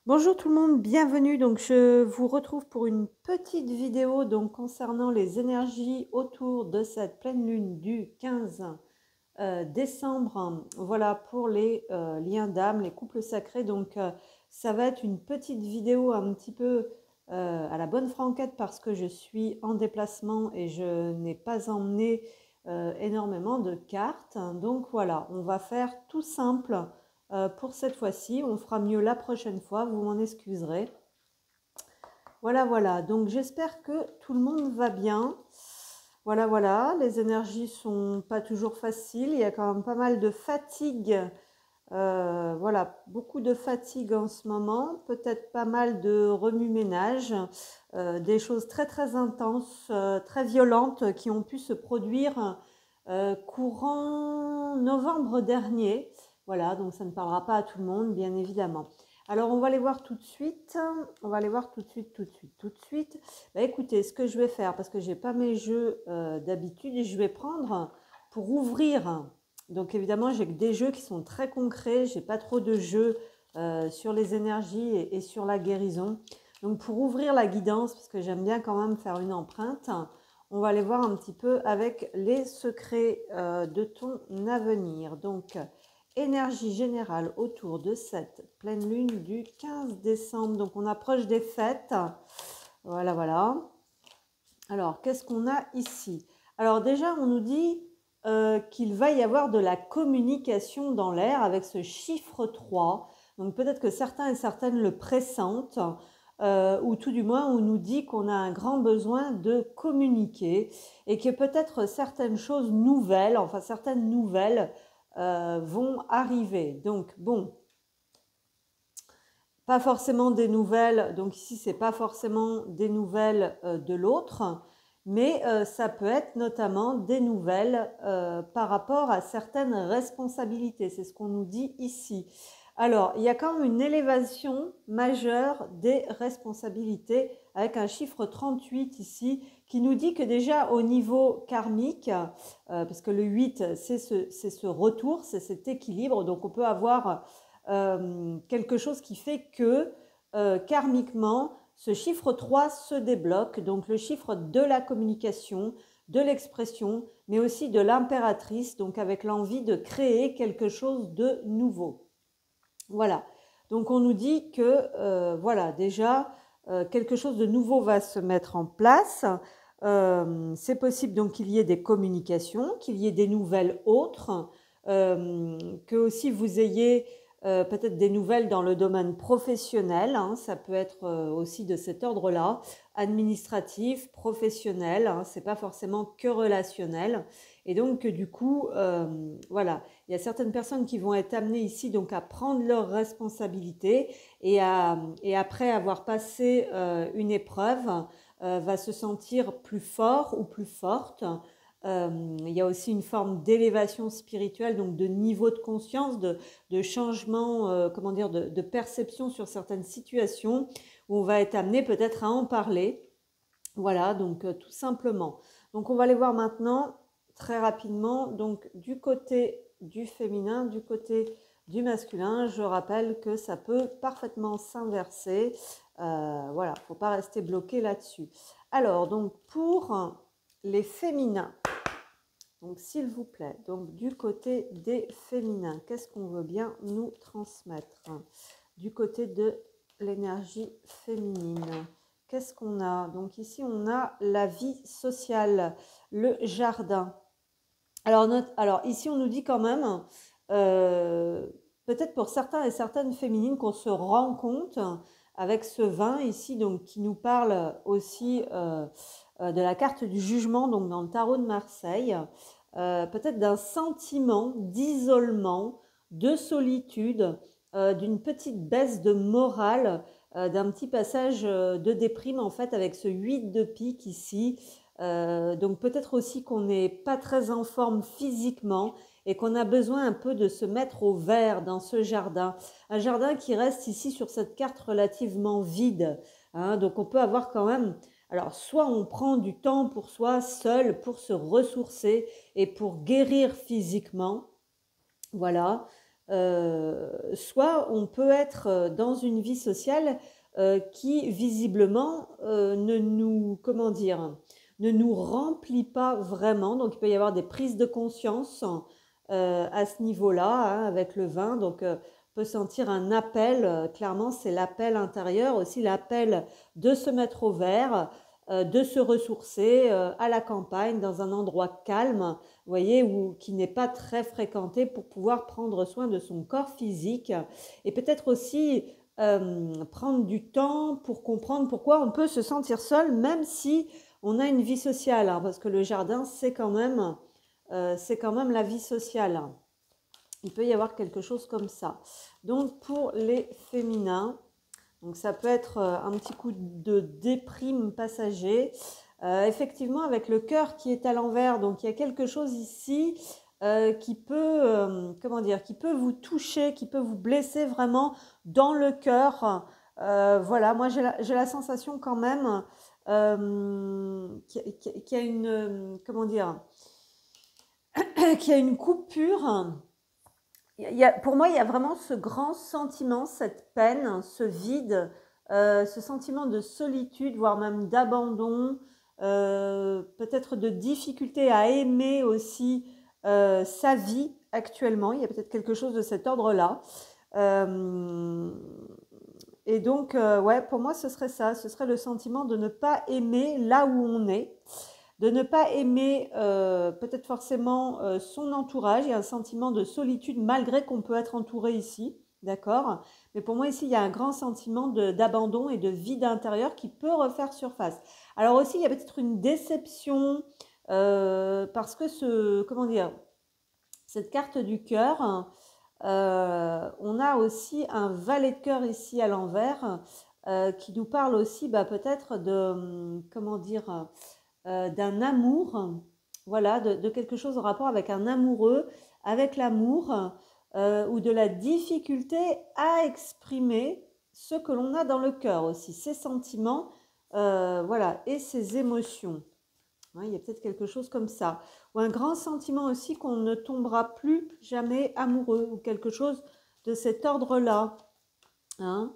Bonjour tout le monde, bienvenue. Donc je vous retrouve pour une petite vidéo donc concernant les énergies autour de cette pleine lune du 15 décembre. Voilà pour les liens d'âme, les couples sacrés. Donc ça va être une petite vidéo un petit peu à la bonne franquette parce que je suis en déplacement et je n'ai pas emmené énormément de cartes. Donc voilà, on va faire tout simple pour cette fois-ci. On fera mieux la prochaine fois, vous m'en excuserez. Voilà, voilà. Donc j'espère que tout le monde va bien. Voilà, voilà. Les énergies sont pas toujours faciles. Il y a quand même pas mal de fatigue. Voilà, beaucoup de fatigue en ce moment. Peut-être pas mal de remue-ménage. Des choses très très intenses, très violentes qui ont pu se produire courant novembre dernier. Voilà, donc ça ne parlera pas à tout le monde, bien évidemment. Alors, on va les voir tout de suite. On va les voir tout de suite, tout de suite, tout de suite. Bah, écoutez, ce que je vais faire, parce que je n'ai pas mes jeux d'habitude, je vais prendre pour ouvrir. Donc, évidemment, j'ai que des jeux qui sont très concrets. Je n'ai pas trop de jeux sur les énergies et sur la guérison. Donc, pour ouvrir la guidance, parce que j'aime bien quand même faire une empreinte, on va aller voir un petit peu avec les secrets de ton avenir. Donc, énergie générale autour de cette pleine lune du 15 décembre. Donc, on approche des fêtes. Voilà, voilà. Alors, qu'est-ce qu'on a ici? Alors, déjà, on nous dit qu'il va y avoir de la communication dans l'air avec ce chiffre 3. Donc, peut-être que certains et certaines le pressentent. Ou tout du moins, on nous dit qu'on a un grand besoin de communiquer et que peut-être certaines choses nouvelles, enfin certaines nouvelles vont arriver. Donc, bon, pas forcément des nouvelles, donc ici, c'est pas forcément des nouvelles de l'autre, mais ça peut être notamment des nouvelles par rapport à certaines responsabilités. C'est ce qu'on nous dit ici. Alors, il y a quand même une élévation majeure des responsabilités avec un chiffre 38 ici qui nous dit que déjà au niveau karmique, parce que le 8, c'est ce retour, c'est cet équilibre, donc on peut avoir quelque chose qui fait que karmiquement, ce chiffre 3 se débloque, donc le chiffre de la communication, de l'expression, mais aussi de l'impératrice, donc avec l'envie de créer quelque chose de nouveau. Voilà, donc on nous dit que voilà, déjà, quelque chose de nouveau va se mettre en place. C'est possible donc qu'il y ait des communications, qu'il y ait des nouvelles autres, que aussi vous ayez peut-être des nouvelles dans le domaine professionnel, hein, ça peut être aussi de cet ordre-là, administratif, professionnel, hein, c'est pas forcément que relationnel. Et donc du coup, voilà, il y a certaines personnes qui vont être amenées ici donc à prendre leurs responsabilités et après avoir passé une épreuve, va se sentir plus fort ou plus forte. Il y a aussi une forme d'élévation spirituelle, donc de niveau de conscience, de changement, comment dire, de perception sur certaines situations où on va être amené peut-être à en parler. Voilà, donc tout simplement. Donc on va aller voir maintenant très rapidement. Donc du côté du féminin, du côté du masculin, je rappelle que ça peut parfaitement s'inverser. Voilà, il ne faut pas rester bloqué là-dessus. Alors, donc pour les féminins, donc s'il vous plaît, donc du côté des féminins, qu'est-ce qu'on veut bien nous transmettre? Du côté de l'énergie féminine, qu'est-ce qu'on a? Donc ici, on a la vie sociale, le jardin. Alors ici, on nous dit quand même, peut-être pour certains et certaines féminines, qu'on se rend compte avec ce 20 ici, donc qui nous parle aussi de la carte du jugement, donc dans le tarot de Marseille, peut-être d'un sentiment d'isolement, de solitude, d'une petite baisse de morale, d'un petit passage de déprime en fait avec ce 8 de pique ici. Donc peut-être aussi qu'on n'est pas très en forme physiquement et qu'on a besoin un peu de se mettre au vert dans ce jardin. Un jardin qui reste ici sur cette carte relativement vide, hein. Donc on peut avoir quand même... Alors soit on prend du temps pour soi seul pour se ressourcer et pour guérir physiquement. Voilà. soit on peut être dans une vie sociale qui visiblement ne nous, comment dire, ne nous remplit pas vraiment. Donc il peut y avoir des prises de conscience à ce niveau-là, hein, avec le vin. Donc on peut sentir un appel, clairement c'est l'appel intérieur, aussi l'appel de se mettre au vert, de se ressourcer à la campagne, dans un endroit calme, vous voyez, qui n'est pas très fréquenté, pour pouvoir prendre soin de son corps physique, et peut-être aussi prendre du temps pour comprendre pourquoi on peut se sentir seul, même si on a une vie sociale, hein, parce que le jardin, c'est quand même la vie sociale. Il peut y avoir quelque chose comme ça. Donc pour les féminins, donc ça peut être un petit coup de déprime passager. Effectivement, avec le cœur qui est à l'envers, donc il y a quelque chose ici qui peut, comment dire, qui peut vous toucher, qui peut vous blesser vraiment dans le cœur. Voilà, moi j'ai la sensation quand même qu'il y a une, comment dire, qu'il y a une coupure. Pour moi, il y a vraiment ce grand sentiment, cette peine, ce vide, ce sentiment de solitude, voire même d'abandon, peut-être de difficulté à aimer aussi sa vie actuellement. Il y a peut-être quelque chose de cet ordre-là. Et donc, ouais, pour moi, ce serait ça. Ce serait le sentiment de ne pas aimer là où on est, de ne pas aimer peut-être forcément son entourage. Il y a un sentiment de solitude malgré qu'on peut être entouré ici, d'accord? Mais pour moi ici, il y a un grand sentiment d'abandon et de vide intérieur qui peut refaire surface. Alors aussi, il y a peut-être une déception parce que comment dire, cette carte du cœur, on a aussi un valet de cœur ici à l'envers qui nous parle aussi peut-être de, comment dire, d'un amour, voilà, de quelque chose en rapport avec un amoureux, avec l'amour, ou de la difficulté à exprimer ce que l'on a dans le cœur aussi, ses sentiments, voilà, et ses émotions. Ouais, il y a peut-être quelque chose comme ça. Ou un grand sentiment aussi qu'on ne tombera plus jamais amoureux, ou quelque chose de cet ordre-là. Hein?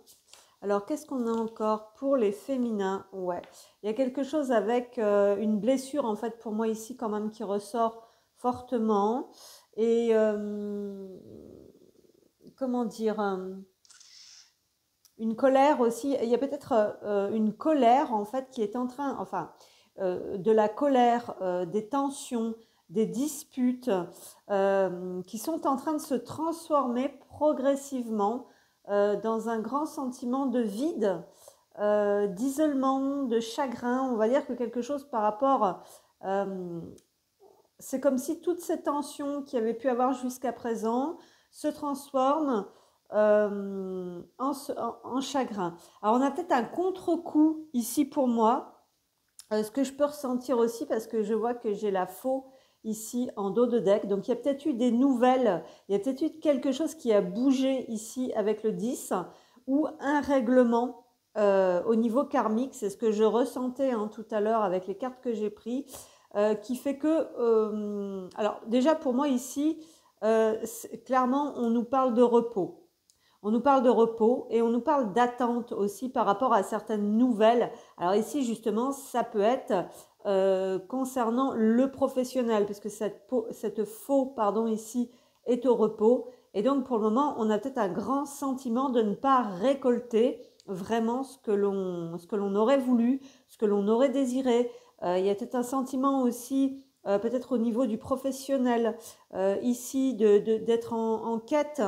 Alors, qu'est-ce qu'on a encore pour les féminins? Ouais, il y a quelque chose avec une blessure, en fait, pour moi ici, quand même, qui ressort fortement. Et, comment dire, une colère aussi. Il y a peut-être une colère, en fait, qui est en train, enfin, de la colère, des tensions, des disputes, qui sont en train de se transformer progressivement dans un grand sentiment de vide, d'isolement, de chagrin. On va dire que quelque chose par rapport, c'est comme si toutes ces tensions qu'il y avait pu avoir jusqu'à présent se transforment en chagrin. Alors on a peut-être un contre-coup ici pour moi, ce que je peux ressentir aussi, parce que je vois que j'ai la faux ici en dos de deck. Donc il y a peut-être eu des nouvelles, il y a peut-être eu quelque chose qui a bougé ici avec le 10, ou un règlement au niveau karmique. C'est ce que je ressentais tout à l'heure avec les cartes que j'ai prises, qui fait que, alors déjà pour moi ici, clairement on nous parle de repos. On nous parle de repos et on nous parle d'attente aussi par rapport à certaines nouvelles. Alors ici, justement, ça peut être concernant le professionnel, parce que cette faux, pardon, ici, est au repos. Et donc, pour le moment, on a peut-être un grand sentiment de ne pas récolter vraiment ce que l'on aurait voulu, ce que l'on aurait désiré. Il y a peut-être un sentiment aussi, peut-être au niveau du professionnel, ici, d'être en quête.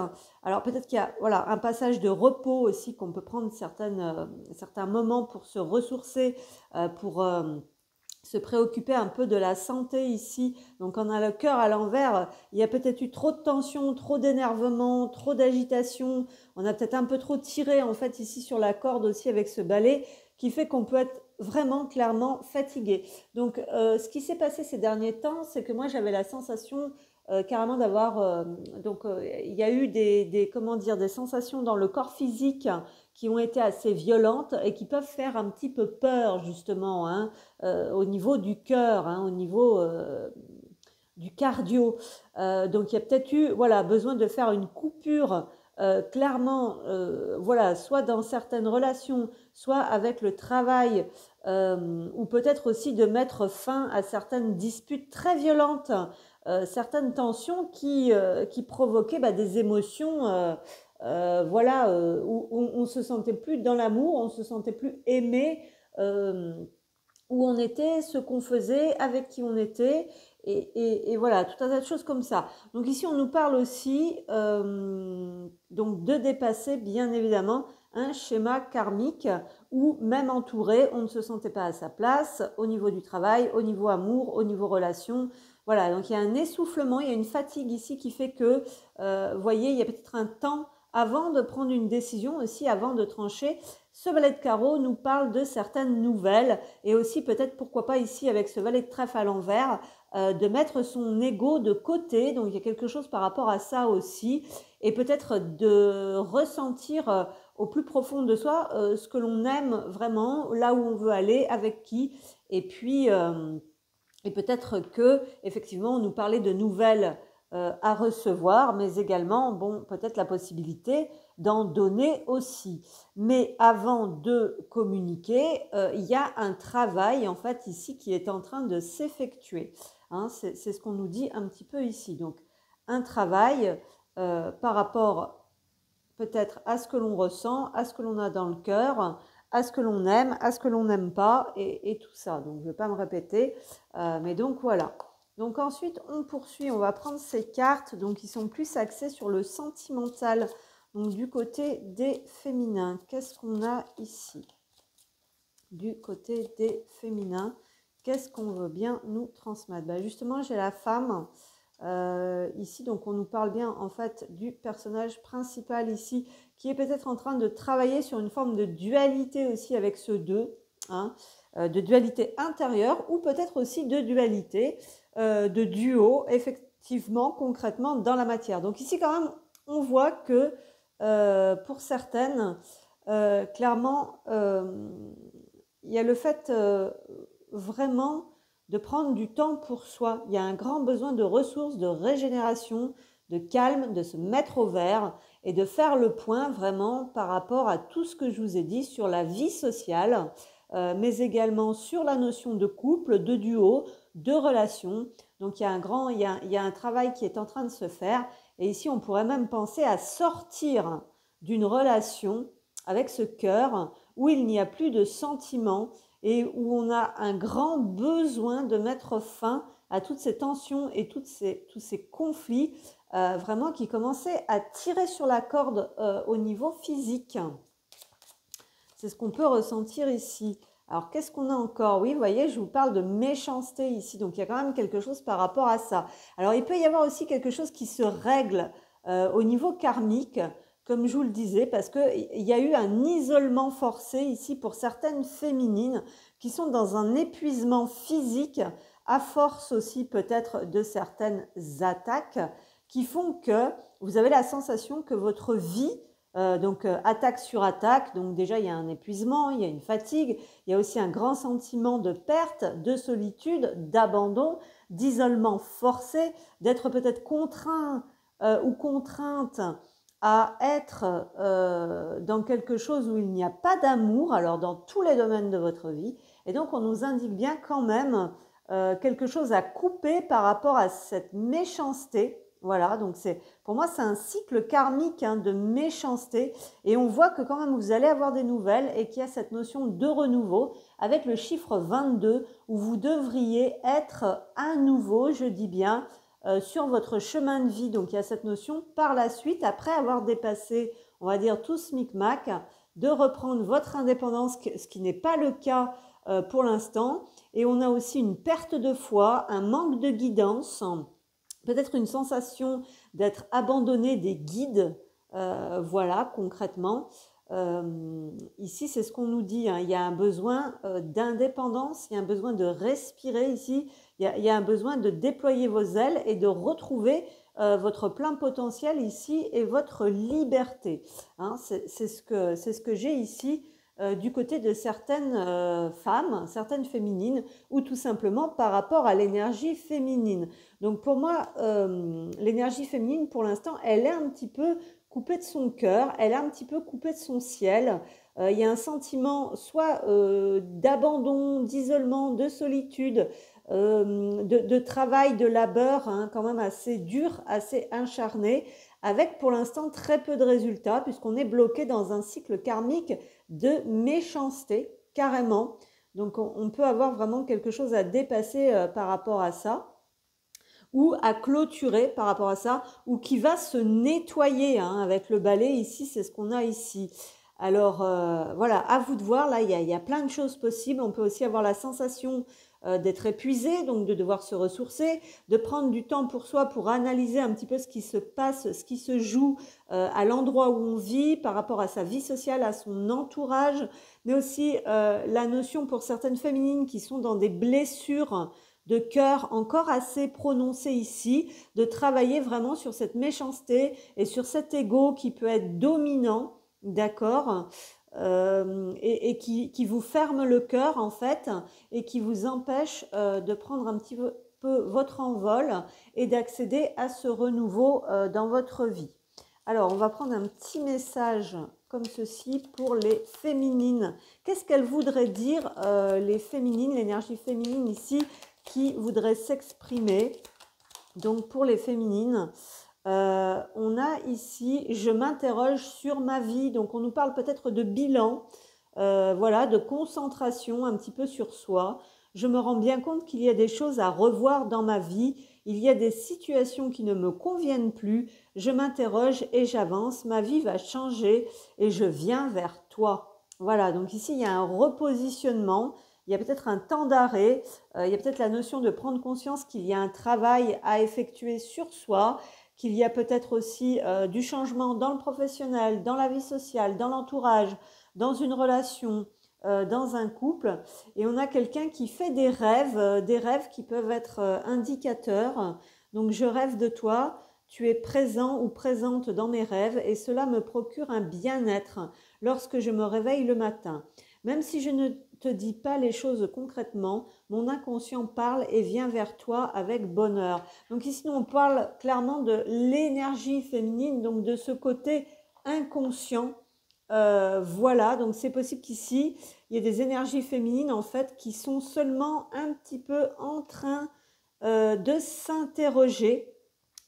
Alors peut-être qu'il y a, voilà, un passage de repos aussi, qu'on peut prendre certains moments pour se ressourcer, pour se préoccuper un peu de la santé ici. Donc on a le cœur à l'envers, il y a peut-être eu trop de tension, trop d'énervement, trop d'agitation. On a peut-être un peu trop tiré en fait ici sur la corde aussi avec ce balai, qui fait qu'on peut être vraiment clairement fatigué. Donc ce qui s'est passé ces derniers temps, c'est que moi j'avais la sensation carrément d'avoir, il y a eu comment dire, des sensations dans le corps physique qui ont été assez violentes et qui peuvent faire un petit peu peur justement, hein, au niveau du cœur, hein, au niveau du cardio. Donc il y a peut-être eu voilà, besoin de faire une coupure clairement, voilà, soit dans certaines relations, soit avec le travail, ou peut-être aussi de mettre fin à certaines disputes très violentes, certaines tensions qui provoquaient des émotions, voilà, où on ne se sentait plus dans l'amour, on ne se sentait plus aimé, où on était, ce qu'on faisait, avec qui on était, et voilà, tout un tas de choses comme ça. Donc ici, on nous parle aussi donc de dépasser, bien évidemment, un schéma karmique où, même entouré, on ne se sentait pas à sa place au niveau du travail, au niveau amour, au niveau relation. Voilà, donc il y a un essoufflement, il y a une fatigue ici qui fait que, vous voyez, il y a peut-être un temps avant de prendre une décision aussi, avant de trancher. Ce valet de carreau nous parle de certaines nouvelles et aussi peut-être pourquoi pas ici avec ce valet de trèfle à l'envers, de mettre son ego de côté. Donc il y a quelque chose par rapport à ça aussi et peut-être de ressentir au plus profond de soi ce que l'on aime vraiment, là où on veut aller, avec qui. Et puis et peut-être que effectivement on nous parlait de nouvelles à recevoir, mais également bon peut-être la possibilité d'en donner aussi. Mais avant de communiquer, il y a un travail en fait ici qui est en train de s'effectuer. Hein, c'est ce qu'on nous dit un petit peu ici. Donc un travail par rapport peut-être à ce que l'on ressent, à ce que l'on a dans le cœur, à ce que l'on aime, à ce que l'on n'aime pas, et tout ça. Donc, je ne vais pas me répéter, mais donc voilà. Donc ensuite, on poursuit, on va prendre ces cartes, donc qui sont plus axées sur le sentimental, donc du côté des féminins. Qu'est-ce qu'on a ici? Du côté des féminins, qu'est-ce qu'on veut bien nous transmettre? Justement, j'ai la femme. Ici, donc on nous parle bien en fait du personnage principal ici qui est peut-être en train de travailler sur une forme de dualité aussi avec ce deux, hein, de dualité intérieure ou peut-être aussi de dualité, de duo effectivement concrètement dans la matière. Donc ici quand même on voit que pour certaines clairement il y a le fait vraiment de prendre du temps pour soi. Il y a un grand besoin de ressources, de régénération, de calme, de se mettre au vert et de faire le point vraiment par rapport à tout ce que je vous ai dit sur la vie sociale, mais également sur la notion de couple, de duo, de relation. Donc il y a un travail qui est en train de se faire. Et ici, on pourrait même penser à sortir d'une relation avec ce cœur où il n'y a plus de sentiments et où on a un grand besoin de mettre fin à toutes ces tensions et tous ces conflits vraiment qui commençaient à tirer sur la corde au niveau physique. C'est ce qu'on peut ressentir ici. Alors, qu'est-ce qu'on a encore? Oui, vous voyez, je vous parle de méchanceté ici. Donc, il y a quand même quelque chose par rapport à ça. Alors, il peut y avoir aussi quelque chose qui se règle au niveau karmique, comme je vous le disais, parce qu'il y a eu un isolement forcé ici pour certaines féminines qui sont dans un épuisement physique, à force aussi peut-être de certaines attaques, qui font que vous avez la sensation que votre vie, attaque sur attaque, donc déjà il y a un épuisement, il y a une fatigue, il y a aussi un grand sentiment de perte, de solitude, d'abandon, d'isolement forcé, d'être peut-être contraint ou contrainte à être dans quelque chose où il n'y a pas d'amour, alors dans tous les domaines de votre vie, et donc on nous indique bien quand même quelque chose à couper par rapport à cette méchanceté. Voilà, donc pour moi c'est un cycle karmique de méchanceté et on voit que quand même vous allez avoir des nouvelles et qu'il y a cette notion de renouveau avec le chiffre 22 où vous devriez être à nouveau, je dis bien, sur votre chemin de vie. Donc il y a cette notion par la suite, après avoir dépassé, on va dire, tout ce micmac, de reprendre votre indépendance, ce qui n'est pas le cas pour l'instant. Et on a aussi une perte de foi, un manque de guidance, peut-être une sensation d'être abandonné des guides, voilà, concrètement. Ici, c'est ce qu'on nous dit, il y a un besoin d'indépendance, il y a un besoin de respirer ici, il y a un besoin de déployer vos ailes et de retrouver votre plein potentiel ici et votre liberté. C'est ce que j'ai ici du côté de certaines femmes, certaines féminines, ou tout simplement par rapport à l'énergie féminine. Donc pour moi, l'énergie féminine, pour l'instant, elle est un petit peu coupée de son cœur, elle est un petit peu coupée de son ciel. Il y a un sentiment soit d'abandon, d'isolement, de solitude, de travail, de labeur, hein, quand même assez dur, assez acharné, avec pour l'instant très peu de résultats, puisqu'on est bloqué dans un cycle karmique de méchanceté, carrément. Donc on peut avoir vraiment quelque chose à dépasser par rapport à ça, ou à clôturer par rapport à ça, ou qui va se nettoyer hein, avec le balai. Ici, c'est ce qu'on a ici. Alors voilà, à vous de voir. Là, il y a plein de choses possibles. On peut aussi avoir la sensation d'être épuisé, donc de devoir se ressourcer, de prendre du temps pour soi, pour analyser un petit peu ce qui se passe, ce qui se joue à l'endroit où on vit, par rapport à sa vie sociale, à son entourage, mais aussi la notion pour certaines féminines qui sont dans des blessures de cœur encore assez prononcées ici, de travailler vraiment sur cette méchanceté et sur cet ego qui peut être dominant, d'accord, et qui vous ferme le cœur en fait et qui vous empêche de prendre un petit peu votre envol et d'accéder à ce renouveau dans votre vie. Alors, on va prendre un petit message comme ceci pour les féminines. Qu'est-ce qu'elles voudraient dire, les féminines, l'énergie féminine ici, qui voudrait s'exprimer? Donc, pour les féminines, on a ici, je m'interroge sur ma vie. Donc, on nous parle peut-être de bilan, voilà, de concentration un petit peu sur soi. Je me rends bien compte qu'il y a des choses à revoir dans ma vie. Il y a des situations qui ne me conviennent plus. Je m'interroge et j'avance. Ma vie va changer et je viens vers toi. Voilà, donc ici, il y a un repositionnement. Il y a peut-être un temps d'arrêt. Il y a peut-être la notion de prendre conscience qu'il y a un travail à effectuer sur soi, qu'il y a peut-être aussi du changement dans le professionnel, dans la vie sociale, dans l'entourage, dans une relation, dans un couple. Et on a quelqu'un qui fait des rêves qui peuvent être indicateurs. Donc je rêve de toi, tu es présent ou présente dans mes rêves et cela me procure un bien-être lorsque je me réveille le matin. Même si je ne te dis pas les choses concrètement, mon inconscient parle et vient vers toi avec bonheur. Donc ici, on parle clairement de l'énergie féminine, donc de ce côté inconscient. Voilà, donc c'est possible qu'ici, il y ait des énergies féminines en fait qui sont seulement un petit peu en train de s'interroger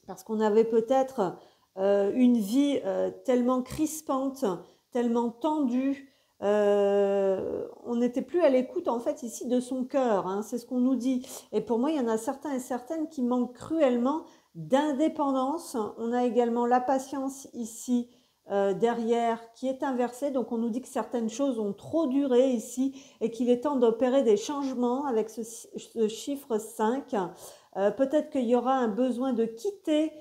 parce qu'on avait peut-être une vie tellement crispante, tellement tendue, on n'était plus à l'écoute en fait ici de son cœur, hein, c'est ce qu'on nous dit. Et pour moi, il y en a certains et certaines qui manquent cruellement d'indépendance. On a également la patience ici derrière qui est inversée. Donc on nous dit que certaines choses ont trop duré ici et qu'il est temps d'opérer des changements avec ce chiffre 5. Peut-être qu'il y aura un besoin de quitter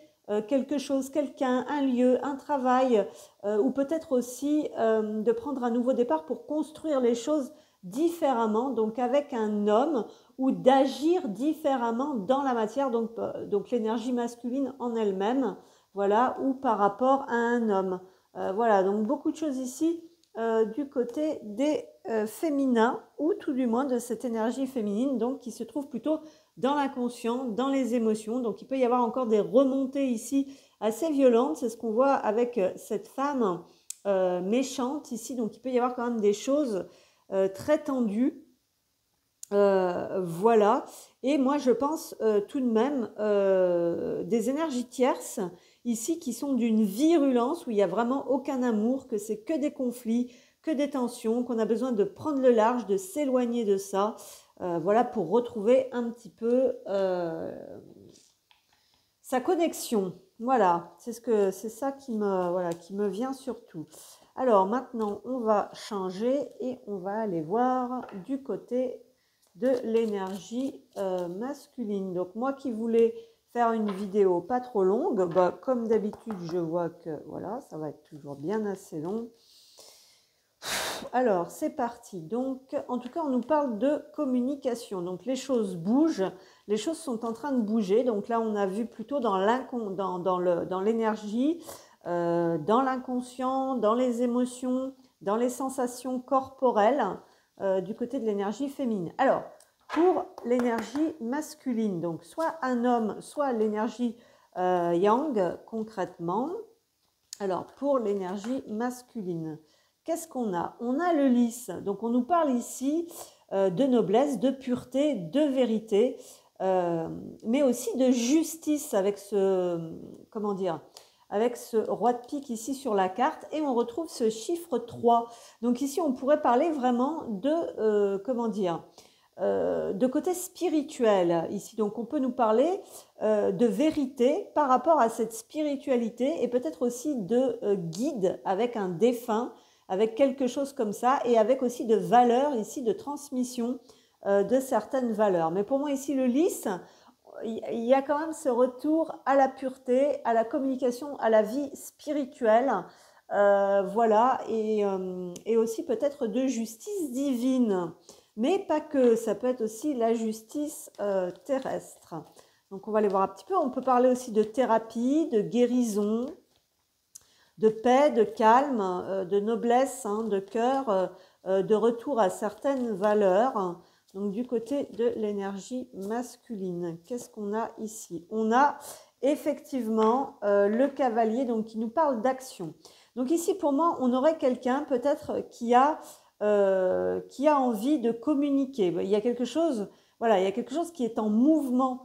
quelque chose, quelqu'un, un lieu, un travail, ou peut-être aussi de prendre un nouveau départ pour construire les choses différemment, donc avec un homme, ou d'agir différemment dans la matière, donc l'énergie masculine en elle-même, voilà, ou par rapport à un homme. Voilà, donc beaucoup de choses ici du côté des féminins, ou tout du moins de cette énergie féminine, donc qui se trouve plutôt dans l'inconscient, dans les émotions. Donc il peut y avoir encore des remontées ici assez violentes. C'est ce qu'on voit avec cette femme méchante ici. Donc il peut y avoir quand même des choses très tendues. Voilà. Et moi je pense tout de même des énergies tierces ici qui sont d'une virulence où il n'y a vraiment aucun amour, que c'est que des conflits, que des tensions, qu'on a besoin de prendre le large, de s'éloigner de ça. Voilà, pour retrouver un petit peu sa connexion. Voilà, c'est ça qui me vient surtout. Alors maintenant, on va changer et on va aller voir du côté de l'énergie masculine. Donc moi qui voulais faire une vidéo pas trop longue, comme d'habitude, je vois que voilà, ça va être toujours bien assez long. Alors, c'est parti. Donc, en tout cas, on nous parle de communication. Donc, les choses bougent, les choses sont en train de bouger. Donc là, on a vu plutôt dans l'énergie, dans l'inconscient, dans les émotions, dans les sensations corporelles du côté de l'énergie féminine. Alors, pour l'énergie masculine, donc soit un homme, soit l'énergie yang, concrètement. Alors, pour l'énergie masculine, qu'est-ce qu'on a? On a le lys, donc on nous parle ici de noblesse, de pureté, de vérité, mais aussi de justice avec ce, comment dire, avec ce roi de pique ici sur la carte, et on retrouve ce chiffre 3. Donc ici, on pourrait parler vraiment de, comment dire, de côté spirituel ici. Donc on peut nous parler de vérité par rapport à cette spiritualité, et peut-être aussi de guide avec un défunt, avec quelque chose comme ça, et avec aussi de valeurs ici, de transmission de certaines valeurs. Mais pour moi ici, le lys, il y a quand même ce retour à la pureté, à la communication, à la vie spirituelle, voilà, et aussi peut-être de justice divine. Mais pas que, ça peut être aussi la justice terrestre. Donc on va aller voir un petit peu. On peut parler aussi de thérapie, de guérison, de paix, de calme, de noblesse, hein, de cœur, de retour à certaines valeurs. Donc du côté de l'énergie masculine, qu'est-ce qu'on a ici? On a effectivement le cavalier, donc qui nous parle d'action. Donc ici pour moi, on aurait quelqu'un peut-être qui a envie de communiquer. Il y a quelque chose, voilà, il y a quelque chose qui est en mouvement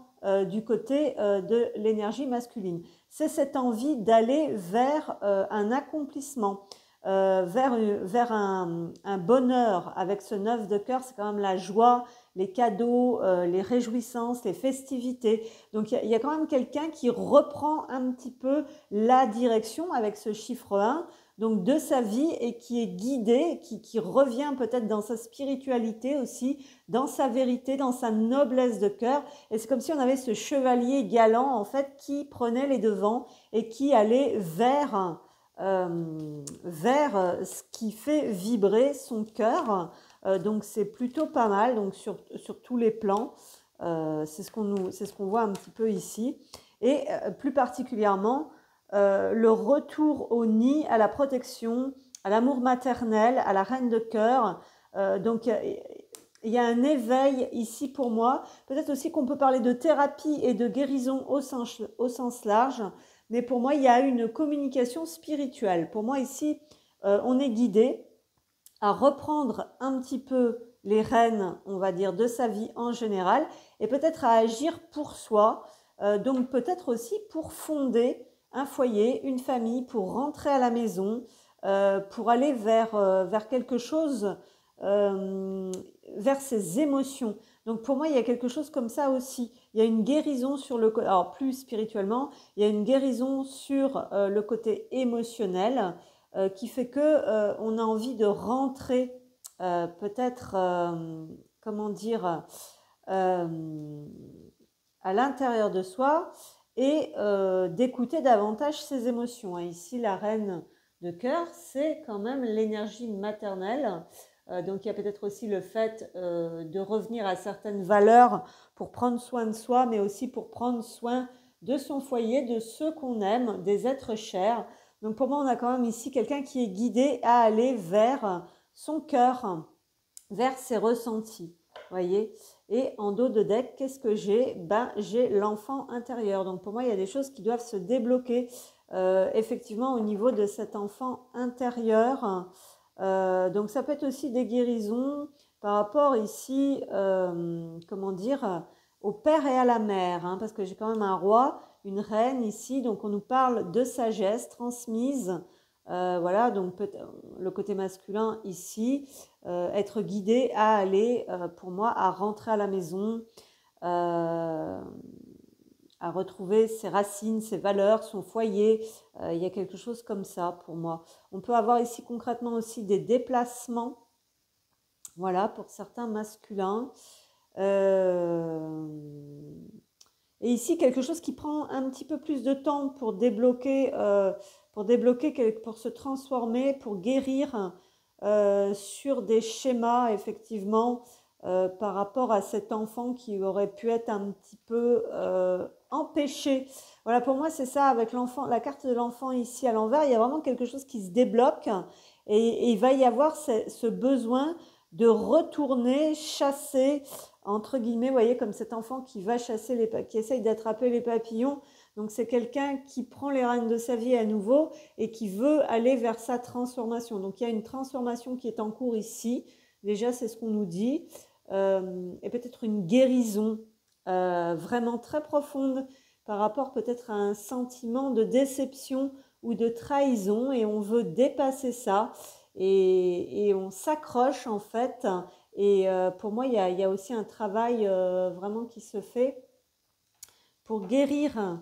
du côté de l'énergie masculine. C'est cette envie d'aller vers un accomplissement, vers un bonheur avec ce 9 de cœur. C'est quand même la joie, les cadeaux, les réjouissances, les festivités. Donc il y a quand même quelqu'un qui reprend un petit peu la direction avec ce chiffre 1, donc de sa vie, et qui est guidé, qui revient peut-être dans sa spiritualité aussi, dans sa vérité, dans sa noblesse de cœur. Et c'est comme si on avait ce chevalier galant en fait qui prenait les devants et qui allait vers ce qui fait vibrer son cœur. Donc c'est plutôt pas mal, donc sur tous les plans. C'est ce qu'on voit un petit peu ici. Et plus particulièrement, le retour au nid, à la protection, à l'amour maternel, à la reine de cœur. Donc il y a un éveil ici pour moi. Peut-être aussi qu'on peut parler de thérapie et de guérison au sens large. Mais pour moi, il y a une communication spirituelle. Pour moi ici, on est guidé à reprendre un petit peu les rênes, on va dire, de sa vie en général, et peut-être à agir pour soi, donc peut-être aussi pour fonder un foyer, une famille, pour rentrer à la maison, pour aller vers quelque chose, vers ses émotions. Donc pour moi, il y a quelque chose comme ça aussi. Il y a une guérison sur le côté, alors plus spirituellement, il y a une guérison sur le côté émotionnel, qui fait que on a envie de rentrer peut-être, comment dire, à l'intérieur de soi, et d'écouter davantage ses émotions. Et ici, la reine de cœur, c'est quand même l'énergie maternelle. Donc il y a peut-être aussi le fait de revenir à certaines valeurs pour prendre soin de soi, mais aussi pour prendre soin de son foyer, de ceux qu'on aime, des êtres chers. Donc pour moi, on a quand même ici quelqu'un qui est guidé à aller vers son cœur, vers ses ressentis. Voyez. Et en dos de deck, qu'est-ce que j'ai? Ben, j'ai l'enfant intérieur. Donc pour moi, il y a des choses qui doivent se débloquer effectivement au niveau de cet enfant intérieur. Donc ça peut être aussi des guérisons par rapport ici, comment dire, au père et à la mère, hein, parce que j'ai quand même un roi, une reine ici, donc on nous parle de sagesse transmise. Voilà, donc le côté masculin ici, être guidé à aller, pour moi, à rentrer à la maison, à retrouver ses racines, ses valeurs, son foyer. Il y a quelque chose comme ça pour moi. On peut avoir ici concrètement aussi des déplacements, voilà, pour certains masculins. Et ici, quelque chose qui prend un petit peu plus de temps pour débloquer, pour se transformer, pour guérir sur des schémas, effectivement, par rapport à cet enfant qui aurait pu être un petit peu empêché. Voilà, pour moi, c'est ça, avec l'enfant, la carte de l'enfant ici à l'envers, il y a vraiment quelque chose qui se débloque. Et il va y avoir ce besoin de retourner chasser, entre guillemets, vous voyez, comme cet enfant qui va chasser qui essaye d'attraper les papillons. Donc c'est quelqu'un qui prend les rênes de sa vie à nouveau et qui veut aller vers sa transformation. Donc il y a une transformation qui est en cours ici. Déjà, c'est ce qu'on nous dit. Et peut-être une guérison vraiment très profonde par rapport peut-être à un sentiment de déception ou de trahison, et on veut dépasser ça et on s'accroche en fait. Et pour moi, il y a aussi un travail vraiment qui se fait pour guérir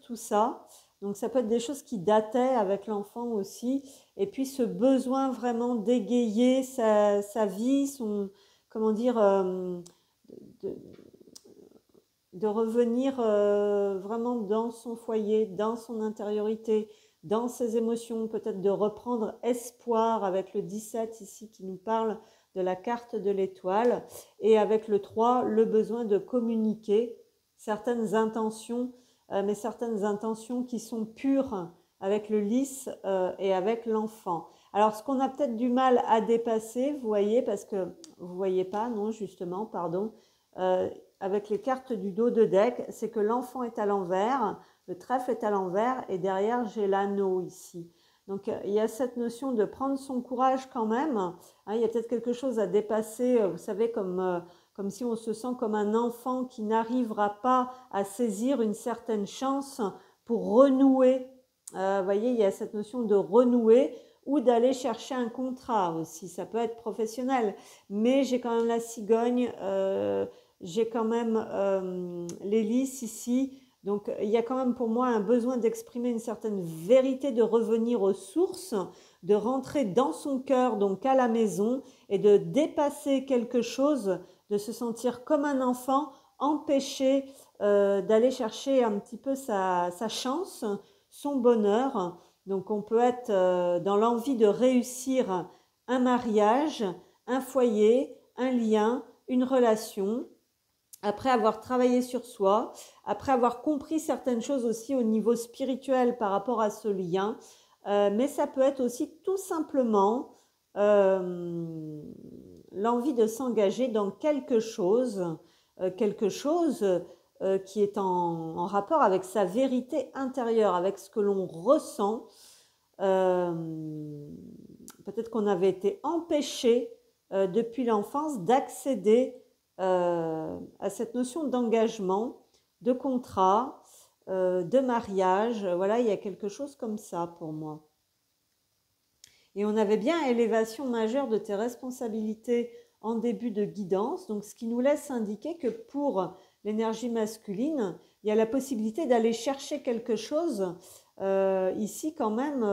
tout ça. Donc ça peut être des choses qui dataient avec l'enfant aussi. Et puis ce besoin vraiment d'égayer sa vie, comment dire, de, de revenir vraiment dans son foyer, dans son intériorité, dans ses émotions, peut-être de reprendre espoir avec le 17 ici qui nous parle de la carte de l'étoile, et avec le 3, le besoin de communiquer certaines intentions, mais certaines intentions qui sont pures avec le lys et avec l'enfant. Alors, ce qu'on a peut-être du mal à dépasser, vous voyez, parce que vous voyez pas, non, justement, pardon, avec les cartes du dos de deck, c'est que l'enfant est à l'envers, le trèfle est à l'envers, et derrière, j'ai l'anneau ici. Donc, il y a cette notion de prendre son courage quand même. Hein, il y a peut-être quelque chose à dépasser, vous savez, comme si on se sent comme un enfant qui n'arrivera pas à saisir une certaine chance pour renouer. Vous voyez, il y a cette notion de renouer ou d'aller chercher un contrat aussi. Ça peut être professionnel, mais j'ai quand même la cigogne, j'ai quand même les lys ici. Donc, il y a quand même pour moi un besoin d'exprimer une certaine vérité, de revenir aux sources, de rentrer dans son cœur, donc à la maison, et de dépasser quelque chose, de se sentir comme un enfant, empêché d'aller chercher un petit peu sa chance, son bonheur. Donc, on peut être dans l'envie de réussir un mariage, un foyer, un lien, une relation, après avoir travaillé sur soi, après avoir compris certaines choses aussi au niveau spirituel par rapport à ce lien. Mais ça peut être aussi tout simplement l'envie de s'engager dans quelque chose qui est en rapport avec sa vérité intérieure, avec ce que l'on ressent. Peut-être qu'on avait été empêché depuis l'enfance d'accéder à cette notion d'engagement, de contrat, de mariage. Voilà, il y a quelque chose comme ça pour moi. Et on avait bien élévation majeure de tes responsabilités en début de guidance, donc ce qui nous laisse indiquer que pour l'énergie masculine, il y a la possibilité d'aller chercher quelque chose, ici quand même,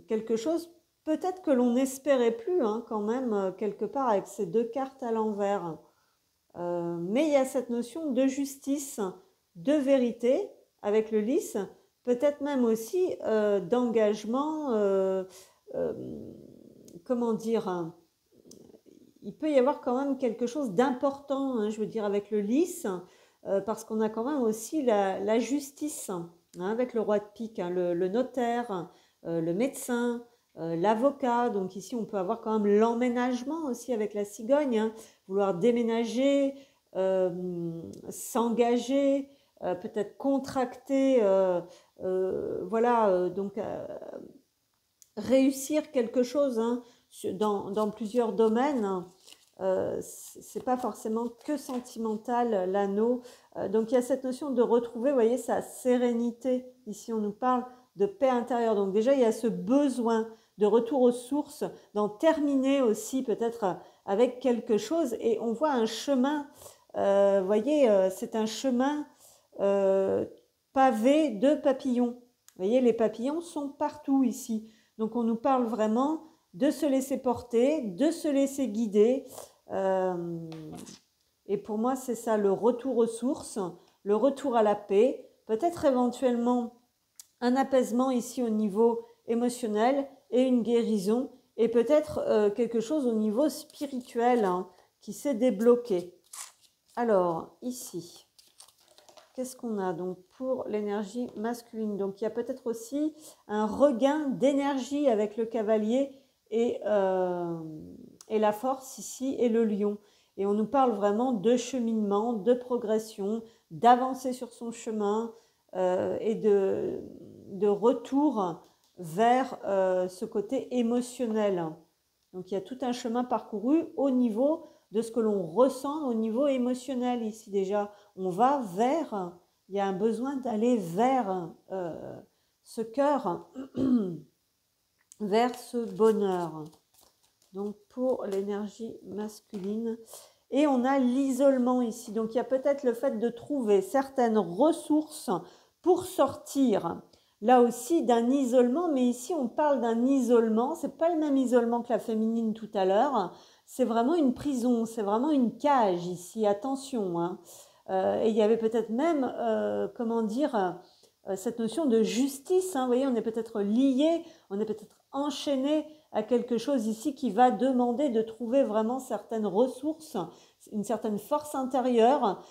quelque chose peut-être que l'on n'espérait plus, hein, quand même, quelque part avec ces deux cartes à l'envers. Mais il y a cette notion de justice, de vérité avec le lys, peut-être même aussi d'engagement, comment dire, hein, il peut y avoir quand même quelque chose d'important, hein, je veux dire, avec le lys, parce qu'on a quand même aussi la justice, hein, avec le roi de pique, hein, le notaire, le médecin, l'avocat. Donc ici, on peut avoir quand même l'emménagement aussi avec la cigogne, hein, vouloir déménager, s'engager, peut-être contracter, voilà, donc réussir quelque chose, hein, dans plusieurs domaines. C'est pas forcément que sentimental, l'anneau. Donc il y a cette notion de retrouver, vous voyez, sa sérénité. Ici, on nous parle de paix intérieure. Donc déjà, il y a ce besoin de retour aux sources, d'en terminer aussi peut-être avec quelque chose. Et on voit un chemin, vous voyez, c'est un chemin pavé de papillons. Vous voyez, les papillons sont partout ici. Donc on nous parle vraiment de se laisser porter, de se laisser guider. Et pour moi, c'est ça, le retour aux sources, le retour à la paix, peut-être éventuellement un apaisement ici au niveau émotionnel et une guérison, et peut-être quelque chose au niveau spirituel, hein, qui s'est débloqué. Alors, ici, qu'est-ce qu'on a donc pour l'énergie masculine? Donc il y a peut-être aussi un regain d'énergie avec le cavalier et la force ici et le lion. Et on nous parle vraiment de cheminement, de progression, d'avancer sur son chemin et de retour vers ce côté émotionnel. Donc il y a tout un chemin parcouru au niveau de ce que l'on ressent au niveau émotionnel ici déjà. On va vers, il y a un besoin d'aller vers ce cœur, vers ce bonheur. Donc pour l'énergie masculine. Et on a l'isolement ici. Donc il y a peut-être le fait de trouver certaines ressources pour sortir. Là aussi d'un isolement, mais ici on parle d'un isolement. C'est pas le même isolement que la féminine tout à l'heure. C'est vraiment une prison, c'est vraiment une cage ici. Attention. Hein. Et il y avait peut-être même, comment dire, cette notion de justice. Hein. Vous voyez, on est peut-être lié, on est peut-être enchaîné à quelque chose ici qui va demander de trouver vraiment certaines ressources, une certaine force intérieure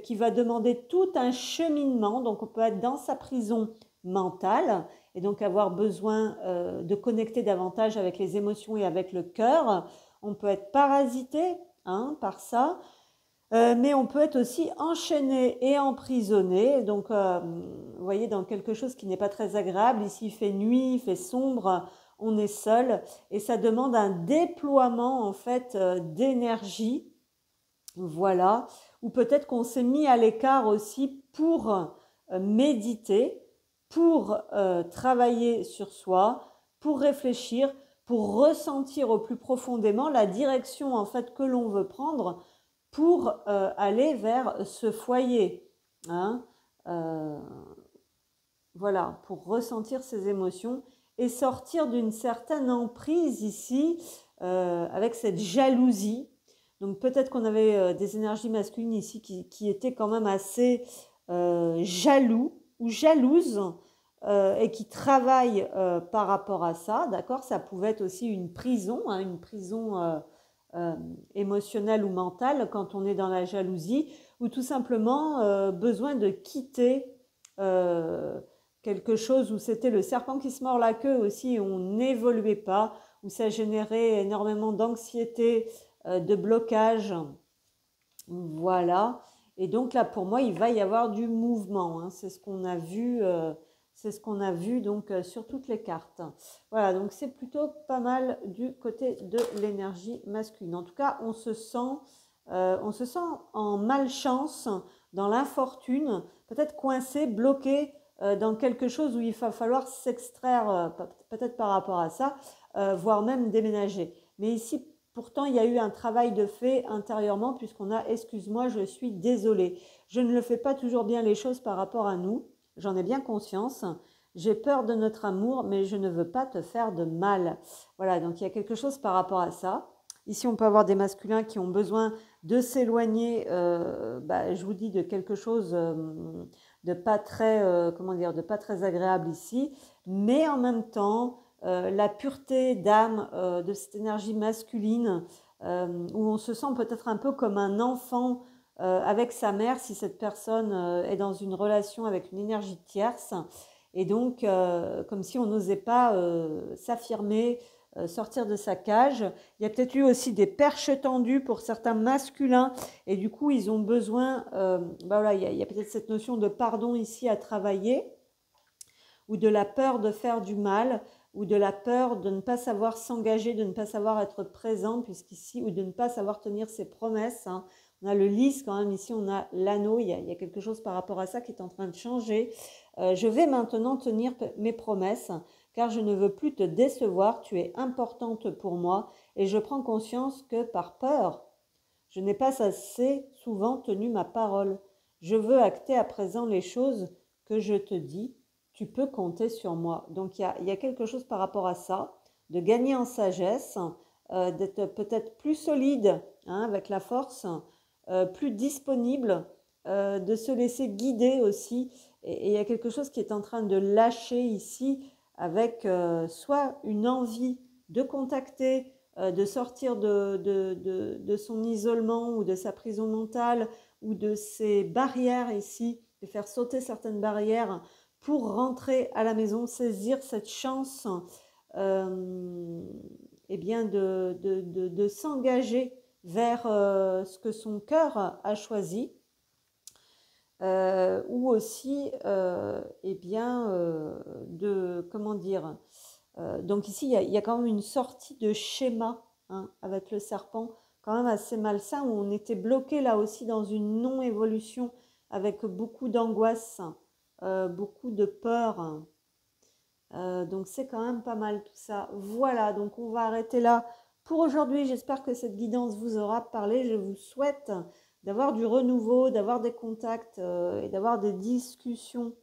qui va demander tout un cheminement. Donc on peut être dans sa prison mentale et donc avoir besoin de connecter davantage avec les émotions et avec le cœur. On peut être parasité par ça. Mais on peut être aussi enchaîné et emprisonné, donc vous voyez, dans quelque chose qui n'est pas très agréable. Ici, il fait nuit, il fait sombre, on est seul, et ça demande un déploiement en fait d'énergie, voilà, ou peut-être qu'on s'est mis à l'écart aussi pour méditer, pour travailler sur soi, pour réfléchir, pour ressentir au plus profondément la direction en fait que l'on veut prendre pour aller vers ce foyer. Hein, voilà, pour ressentir ces émotions et sortir d'une certaine emprise ici avec cette jalousie. Donc peut-être qu'on avait des énergies masculines ici qui étaient quand même assez jaloux ou jalouses et qui travaillent par rapport à ça. D'accord, ça pouvait être aussi une prison, une prison émotionnelle ou mentale quand on est dans la jalousie, ou tout simplement besoin de quitter quelque chose où c'était le serpent qui se mord la queue aussi, où on n'évoluait pas, où ça générait énormément d'anxiété, de blocage. Voilà. Et donc là, pour moi, il va y avoir du mouvement. C'est ce qu'on a vu. C'est ce qu'on a vu donc sur toutes les cartes. Voilà, donc c'est plutôt pas mal du côté de l'énergie masculine. En tout cas, on se sent en malchance, dans l'infortune, peut-être coincé, bloqué dans quelque chose où il va falloir s'extraire, peut-être par rapport à ça, voire même déménager. Mais ici, pourtant, il y a eu un travail de fait intérieurement puisqu'on a « excuse-moi, je suis désolée ». Je ne le fais pas toujours bien les choses par rapport à nous. J'en ai bien conscience. J'ai peur de notre amour, mais je ne veux pas te faire de mal. Voilà, donc il y a quelque chose par rapport à ça. Ici, on peut avoir des masculins qui ont besoin de s'éloigner, je vous dis, de quelque chose de pas très, de pas très agréable ici. Mais en même temps, la pureté d'âme de cette énergie masculine, où on se sent peut-être un peu comme un enfant avec sa mère si cette personne est dans une relation avec une énergie tierce, et donc comme si on n'osait pas s'affirmer, sortir de sa cage. Il y a peut-être eu aussi des perches tendues pour certains masculins et du coup ils ont besoin, il y a peut-être cette notion de pardon ici à travailler, ou de la peur de faire du mal, ou de la peur de ne pas savoir s'engager, de ne pas savoir être présent, puisqu'ici, ou de ne pas savoir tenir ses promesses. On a le lys quand même, ici on a l'anneau, il y a quelque chose par rapport à ça qui est en train de changer. Je vais maintenant tenir mes promesses, car je ne veux plus te décevoir, tu es importante pour moi, et je prends conscience que par peur, je n'ai pas assez souvent tenu ma parole. Je veux acter à présent les choses que je te dis. Tu peux compter sur moi. Donc il y a quelque chose par rapport à ça, de gagner en sagesse, d'être peut-être plus solide avec la force, plus disponible, de se laisser guider aussi. Et il y a quelque chose qui est en train de lâcher ici avec soit une envie de contacter, de sortir de son isolement ou de sa prison mentale ou de ses barrières ici et faire sauter certaines barrières pour rentrer à la maison, saisir cette chance eh bien de s'engager vers ce que son cœur a choisi. Ou aussi eh bien comment dire, donc ici il y a quand même une sortie de schéma hein, avec le serpent quand même assez malsain, où on était bloqué là aussi dans une non-évolution avec beaucoup d'angoisse, beaucoup de peur. Donc c'est quand même pas mal tout ça. Voilà, donc on va arrêter là pour aujourd'hui. J'espère que cette guidance vous aura parlé. Je vous souhaite d'avoir du renouveau, d'avoir des contacts et d'avoir des discussions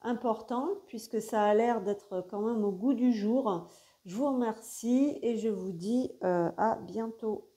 importantes, puisque ça a l'air d'être quand même au goût du jour. Je vous remercie et je vous dis à bientôt.